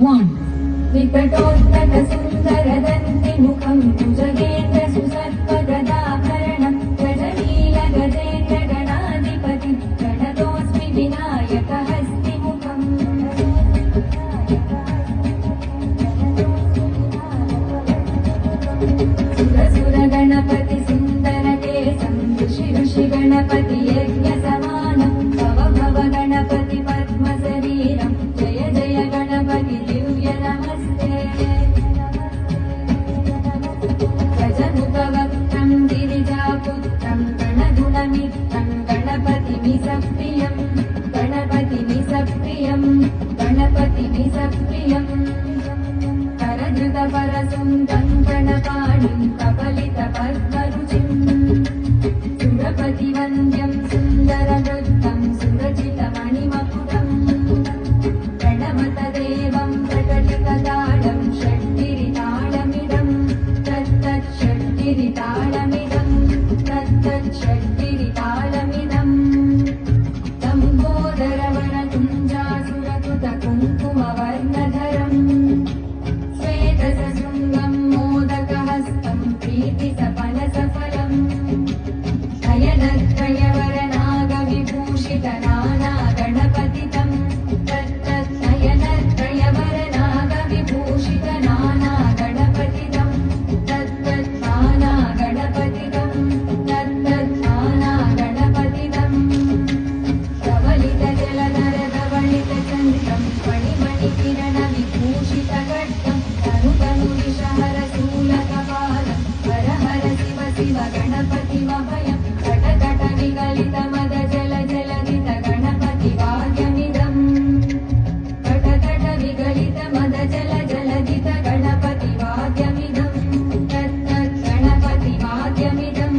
one. विकटोत्तक सुन्दरदन्ति मुखं भुजगेन्द्र सुसर्पगदाभरणं गजनील गजेन्द्र गणाधिपति गणतोऽस्मि विनायकहस्तिमुखम् सुरसुर गणपति सुन्दरकेशं ऋषि ऋषि गणपति यज्ञसमानं भव भव गणपति पद्मशरीरं जय जय गणपति दिव्य नमस्ते गजमुखवक्त्रं गिरिजापुत्रं गणगुणमित्रं गणपतिमिसप्रियं गणपतिमिसप्रियं गणपतिमिसप्रियं करधृतपरसुन्दं गणपाणिं कपलितपद्मरुचिं सुरपतिवन्द्यं सुन्दरनृत्तं सुरचितमणिमकुटं गणमतदेवं प्रकटितताडं षड्गिरिताडमिदं तत्तत् षड्गिरिताडमिदं तत्तत् षड्गिरिताडमिदं लम्बोदरवनकुञ्जासुरकृतकुङ्कुमवर्णधरम् श्वेतसशृङ्गं मोदकहस्तं प्रीतिसफलसफलम् नयनत्रयवरनागविभूषितनाना गणपतितं तत्तत् नयनत्रयवरनागविभूषितनाना गणपतितं तत्तत् नाना गणपतितं तत्तत् नाना गणपतितं प्रवलितजलधरधवलितचन्द्रं फणिमणिकिरणविभूषितखड्गं तनुतनुरिषहरशूलकपालं हर हर शिव शिव गणपतिमभयं कटकट विगलितमदजलजलधित गणपतिवाद्यमिदं कटकट विगलितमदजलजलधित गणपतिवाद्यमिदं तत्तत् गणपतिवाद्यमिदं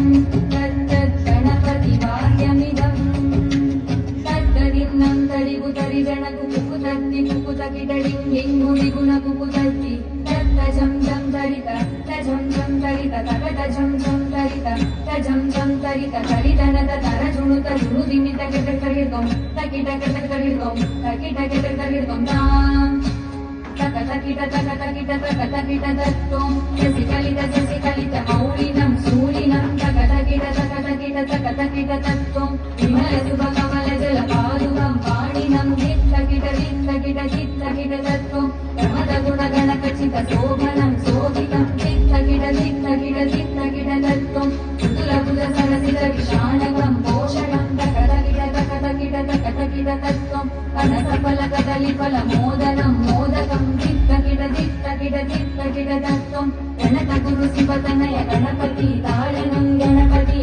तत्तत् गणपतिवाद्यमिदं तत्तदिन्नं तडिगुतरिजनकुकुतत्ति कुकुतकिटडिङ्गिङ्गुडिगुणकुकुतत्ति तत्तजं जं तरित तजं जं तरित तगतजं जं तरित तजं जं तरित तरितनत तरजुणुत जुणुदिमित गटकरिर्गं तकिटकटकरिर्गं तकिटकटकरिर्गं तां तकतकिट तकतकिट तकतकिट तत्त्वं शशिकलित मौलिनं शूलिनं तकतकिट तकतकिट तकतकिट तत्त्वं विमलसुभकमलजलपादुकं पाणिनं चित्तकिट चित्तकिट चित्तकिट तत्त्वं प्रमदगुणगणकचितशोभनं शोभितं चित्तकिट चित्तकिट चित्तकिट तत्त्वं मृदुलभुजसरसिजविशालकं पोषणं तकतकिट तकतकिट तकतकिट तत्त्वं कनसफलकदलीफलमोदनं मोदकं चित्तकिट चित्तकिट चित्तकिट तत्त्वं गणकगुरुशिवतनय गणपति ताडनं गणपति